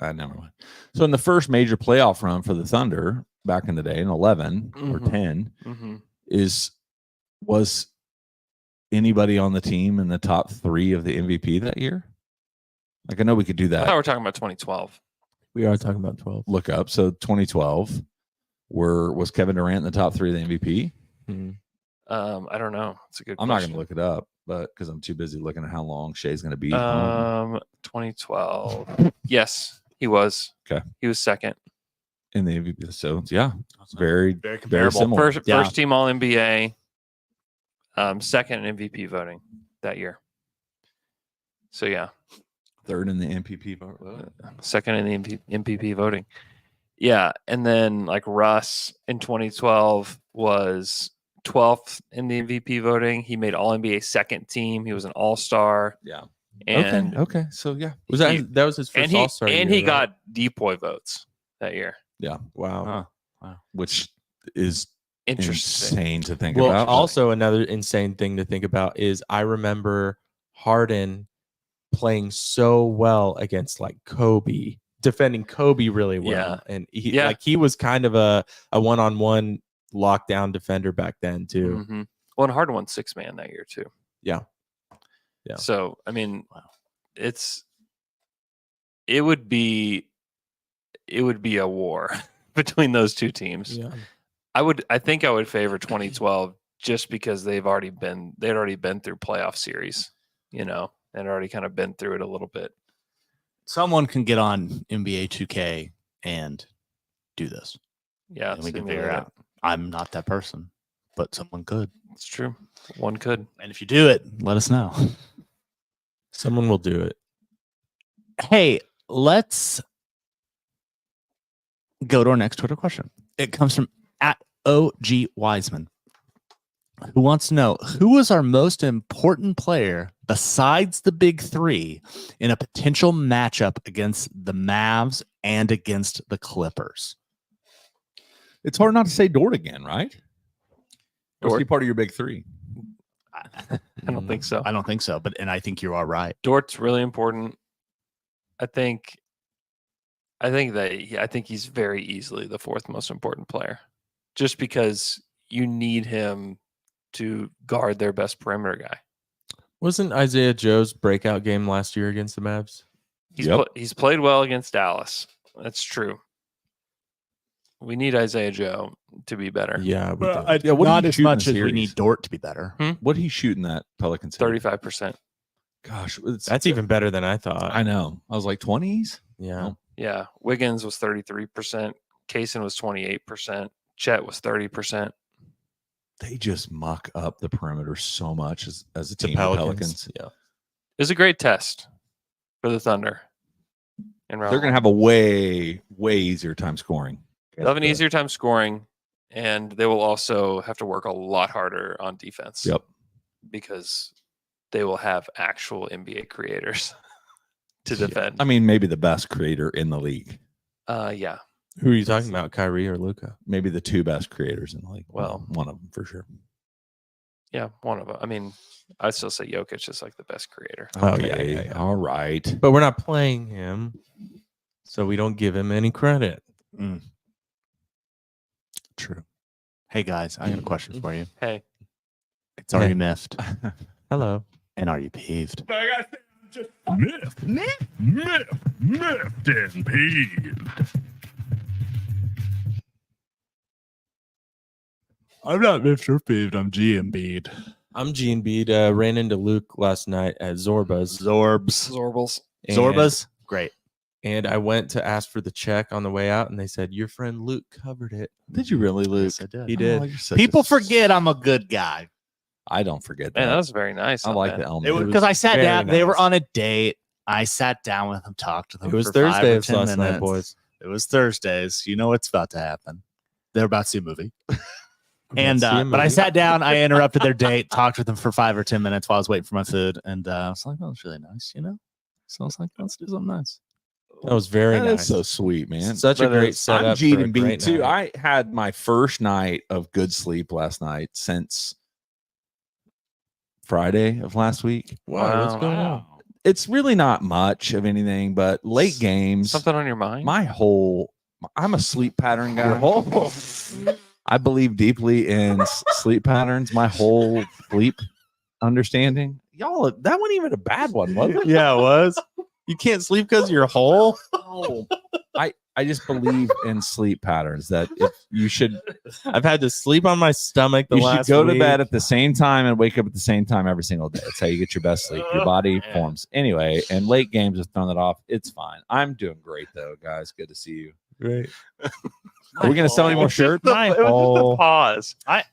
never mind. So in the first major playoff run for the Thunder back in the day in 11 or Mhm. 10 mhm. was anybody on the team in the top 3 of the MVP that year? Like I know we could do I thought that. we were talking about 2012. We are talking about 12. Look up. So 2012 was Kevin Durant in the top 3 of the MVP? Mhm. I don't know. It's a good. I'm not question. going to look it up, but because I'm too busy looking at how long Shea's going to be. home. 2012. Yes, he was. Okay. He was second. in the MVP. So yeah, very Very very comparable. similar. First team All NBA, second in MVP voting that year. So yeah, Third in the MVP vote. second in the MVP voting. Yeah, and then like Russ in 2012 was 12th in the MVP voting. He made All NBA second team. He was an All Star. Yeah. And Okay. So yeah, Was that was his first All Star? and he got Depoy votes that year. Wow. which is Interesting. insane to think Well, about. also another insane thing to think about is I remember Harden playing so well against like Kobe, defending Kobe really well. Yeah. And he was kind of a one-on-one lockdown defender back then too. Mm-hmm. Well, and Harden won 6-man that year too. Yeah. So I mean, it would be a war between those two teams. Yeah. I think I would favor 2012 just because they'd already been through playoff series, and already kind of been through it a little bit. Someone can get on NBA 2K and do this. Yeah, And we can figure it out. I'm not that person, but someone could. It's true. One could. And if you do it, let us know. Someone will do it. Hey, let's go to our next Twitter question. It comes from @OG Wiseman, who wants to know who was our most important player besides the big three in a potential matchup against the Mavs and against the Clippers. It's hard not to say Dort again, right? Or is Dort. he part of your big three? I don't think so. I don't think so, and I think you are right. Dort's really important. I think he's very easily the fourth most important player, just because you need him to guard their best perimeter guy. Wasn't Isaiah Joe's breakout game last year against the Mavs? He's played well against Dallas. That's true. We need Isaiah Joe to be better. Yeah, we did. Yeah, what did Not he as shoot in much the as we series? need Dort to be better. What did he shoot in that Pelican series? 35%. Gosh, That's even better than I thought. I know. I was like 20s. Yeah. Yeah. Wiggins was 33%. Kaysen was 28%. Chet was 30%. They just muck up the perimeter so much as a The team. The Pelicans. Yeah. It was a great test for the Thunder. In round They're going to have a way easier time scoring. They'll have an easier time scoring, and they will also have to work a lot harder on defense. Yep. Because they will have actual NBA creators to defend. I mean, maybe the best creator in the league. Yeah. Who are you talking about, Kyrie or Luka? Maybe the two best creators in the league. Well, one of them for sure. Yeah, one of them. I mean, I'd still say Jokic is like the best creator. Oh, yeah. All right. But we're not playing him, so we don't give him any credit. True. Hey, guys, I got a question for you. Hey. It's already miffed. Hello. And are you peeved? But I gotta say, I'm just miffed and peeved. I'm not miffed or peeved. I'm GMB'd. I'm Gene Bede. Ran into Luke last night at Zorba's. Zorbles. Zorba's? Great. And I went to ask for the check on the way out, and they said, your friend Luke covered it. Did you really, Luke? Yes, I did. He did. Oh, you're such People a- forget I'm a good guy. I don't forget that. Man, that was very nice. I of like them. the element. It was was because I sat very down. They were nice. on a date. I sat down with them, talked to them. It was for 5 Thursday or of 10 last night, minutes. boys. It was Thursdays. You know what's about to happen. They're about to see a movie. And See a but I movie. sat down. I interrupted their date. Talked with them for 5 or 10 minutes while I was waiting for my food. And I was like, "Oh, it's really nice." So I was like, "Let's do something nice." That was very That is nice. so sweet, man. Such a But great it's- setup. I'm G for a and B great too. night. I had my first night of good sleep last night since Friday of last week. Wow, what's going on? It's really not much of anything, but late games. Something on your mind? I'm a sleep pattern guy. I believe deeply in sleep patterns. My whole sleep understanding. Y'all, that wasn't even a bad one, was it? Yeah, it was. You can't sleep because you're whole. I just believe in sleep patterns that if you should I've had to sleep on my stomach the you should last go to week. bed at the same time and wake up at the same time every single day. That's how you get your best sleep. Your body forms. Anyway, and late games have thrown it off. It's fine. I'm doing great though, guys. Good to see you. Right. Are we going to sell any more shirts? It was just the pause. I-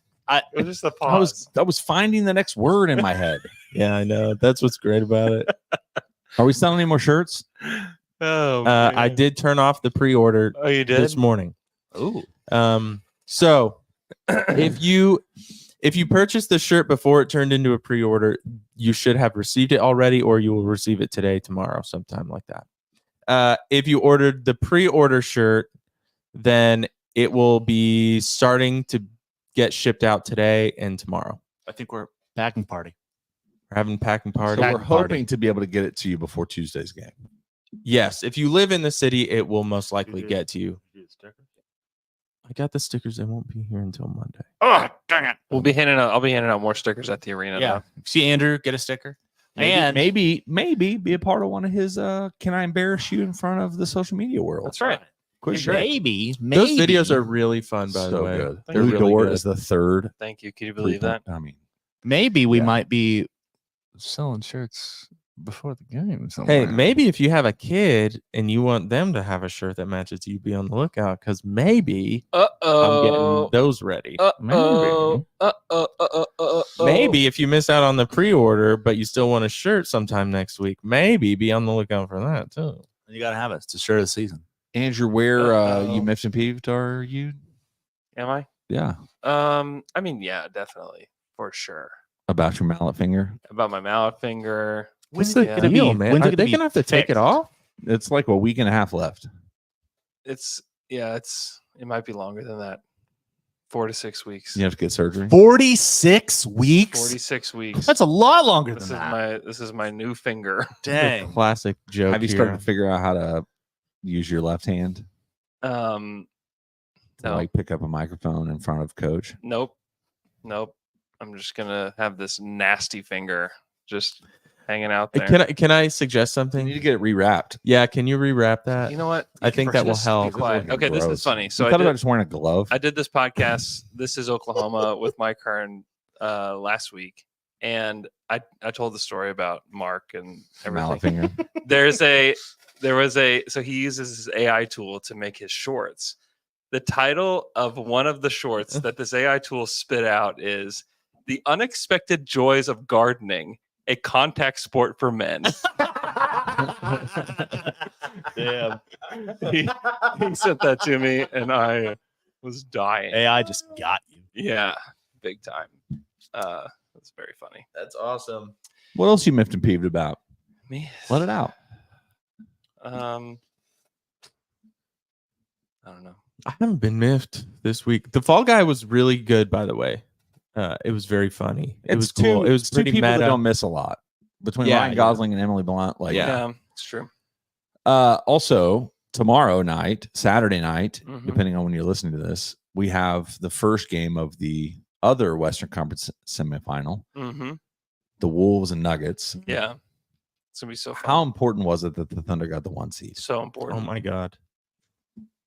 It was just the pause. I was finding the next word in my head. Yeah, I know. That's what's great about it. Are we selling any more shirts? Oh, I man. did turn off the pre-order Oh, you did? this morning. Ooh. So if you purchased the shirt before it turned into a pre-order, you should have received it already, or you will receive it today, tomorrow, sometime like that. If you ordered the pre-order shirt, then it will be starting to get shipped out today and tomorrow. I think we're packing party. We're having packing party. So we're Packing party. hoping to be able to get it to you before Tuesday's game. Yes, if you live in the city, it will most likely get to you. I got the stickers. They won't be here until Monday. Oh, dang it. I'll be handing out more stickers at the arena. Yeah. Now. See Andrew, get a sticker. Maybe be a part of one of his can I embarrass you in front of the social media world? That's right. Quick shot. Maybe. Those videos are really fun, by the So way. good. They're Blue really Door good. is the third. Thank you. Can you believe that? I mean, Maybe we Yeah. might be selling shirts before the game. Hey, maybe if you have a kid and you want them to have a shirt that matches you, be on the lookout, because maybe I'm getting those ready. Maybe if you miss out on the pre-order, but you still want a shirt sometime next week, maybe be on the lookout for that too. You got to have it. It's the shirt of the season. Andrew, where Uh-oh. you miffed and peeved are you? Am I? Yeah. I mean, yeah, definitely. For sure. About your mallet finger. About my mallet finger. What's When's the it gonna deal, be- man? when's Are it gonna they be gonna have to take it fixed? off? It's like a week and a half left. It might be longer than that. 4 to 6 weeks. You have to get surgery. 46 weeks? 46 weeks. That's a lot longer this than is that. this is my new finger. Dang. Classic joke. Have you started to figure out how to use your left hand Um to No. like pick up a microphone in front of coach? Nope. I'm just gonna have this nasty finger just hanging out there. Can I suggest You something? need to get it rewrapped. Yeah, can you rewrap that? You know what? I think that will Just help. be quiet. Okay, this Gross. is funny. So I I thought about did, just wearing a glove. I did this podcast. This is Oklahoma with Mike Hearn last week, and I told the story about Mark and Mallet everything. finger. So he uses his AI tool to make his shorts. The title of one of the shorts that this AI tool spit out is "The Unexpected Joys of Gardening, a Contact Sport for Men." Damn. he sent that to me, and I was dying. AI just got you. Yeah, big time. That's very funny. That's awesome. What else you miffed and peeved about? Me? Let it out. I don't know. I haven't been miffed this week. The Fall Guy was really good, by the way. It was very funny. It was cool. It was two pretty people that meta. don't miss a lot between Yeah, Ryan yeah. Gosling and Emily Blunt. Like, Yeah, it's true. Also, tomorrow night, Saturday night, Mhm. depending on when you're listening to this, we have the first game of the other Western Conference semifinal, Mm-hmm. the Wolves and Nuggets. Yeah, it's gonna be so fun. How important was it that the Thunder got the 1 seed? So Oh important. my god.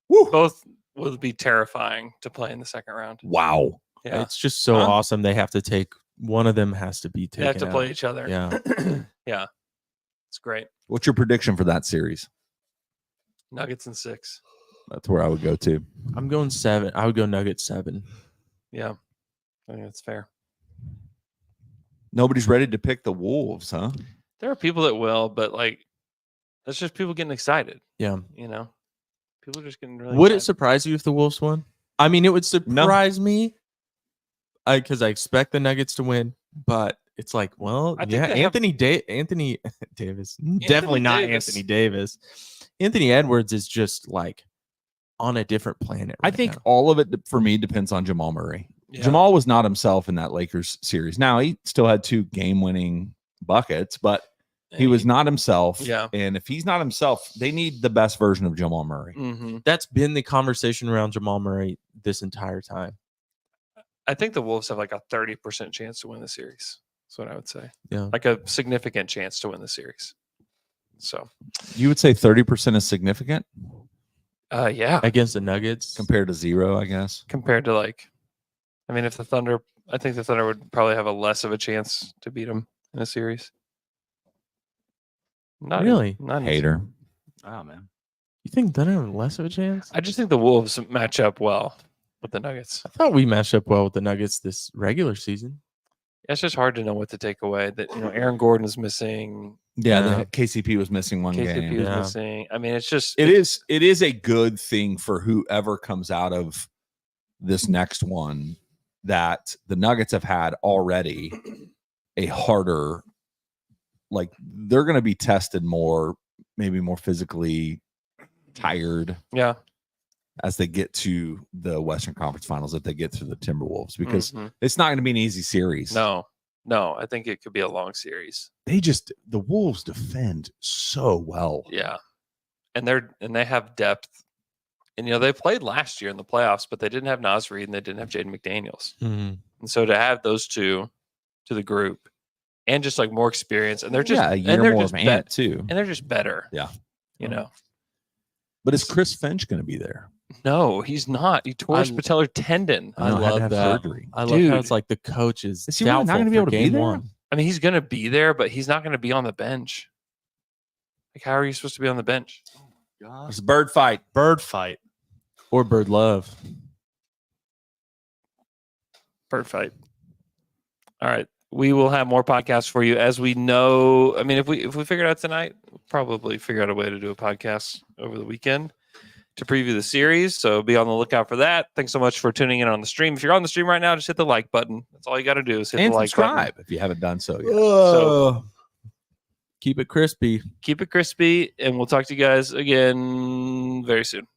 Both will be terrifying to play in the second round. Wow. Yeah, It's just so Huh? awesome. They have to take one of them has to be taken. they have to play out. each other. Yeah. Yeah, it's great. What's your prediction for that series? Nuggets in 6. That's where I would go to. I'm going 7. I would go Nuggets 7. Yeah, I think that's fair. Nobody's ready to pick the Wolves, huh? There are people that will, but like, that's just people getting excited. Yeah. You know, people are just getting really. Would it excited. surprise you if the Wolves won? I mean, it would surprise me because I expect the Nuggets to win, but it's like, well, I think yeah, they have- Anthony Davis, definitely not Davis. Anthony Davis. Anthony Edwards is just like on a different planet. I right think now. all of it for me depends on Jamal Murray. Yeah. Jamal was not himself in that Lakers series. Now, he still had 2 game-winning buckets, but he was not himself. Yeah. And if he's not himself, they need the best version of Jamal Murray. Mm-hmm. that's been the conversation around Jamal Murray this entire time. I think the Wolves have like a 30% chance to win the series. That's what I would say. Yeah. Like a significant chance to win the series. So, You would say 30% is significant yeah, Against the Nuggets. compared to 0, I guess. compared to like, I mean, if the Thunder, I think the Thunder would probably have a less of a chance to beat them in a series. Not Really? not Hater. Oh, man. You think Thunder have less of a chance? I just think the Wolves match up well with the Nuggets. I thought we matched up well with the Nuggets this regular season. It's just hard to know what to take away. That Aaron Gordon is missing. Yeah, the KCP was missing one KCP game. is missing. I mean, it's just It is a good thing for whoever comes out of this next one that the Nuggets have had already a harder, like they're going to be tested more, maybe more physically tired. Yeah. As they get to the Western Conference Finals, if they get through the Timberwolves, because it's not going to be an easy series. No, I think it could be a long series. The Wolves defend so well. Yeah, and they have depth, and they played last year in the playoffs, but they didn't have Naz Reid and they didn't have Jaden McDaniels, and so to have those two to the group, and just like more experience, and they're just a year more of Ant too, and they're just better. Yeah, But is Chris Finch going to be there? No, he's not. He tore his patellar tendon. I love that. Surgery. I love how it's like the coach is he really not going to be able to be there? one. I mean, he's going to be there, but he's not going to be on the bench. Like, how are you supposed to be on the bench? It's a bird fight. Bird fight. Or Bird Love. Bird fight. All right. We will have more podcasts for you as we know. I mean, if we figure it out tonight, we'll probably figure out a way to do a podcast over the weekend to preview the series. So be on the lookout for that. Thanks so much for tuning in on the stream. If you're on the stream right now, just hit the like button. That's all you got to do is hit the like subscribe button. if you haven't done so yet. So Keep it crispy. keep it crispy, and we'll talk to you guys again very soon.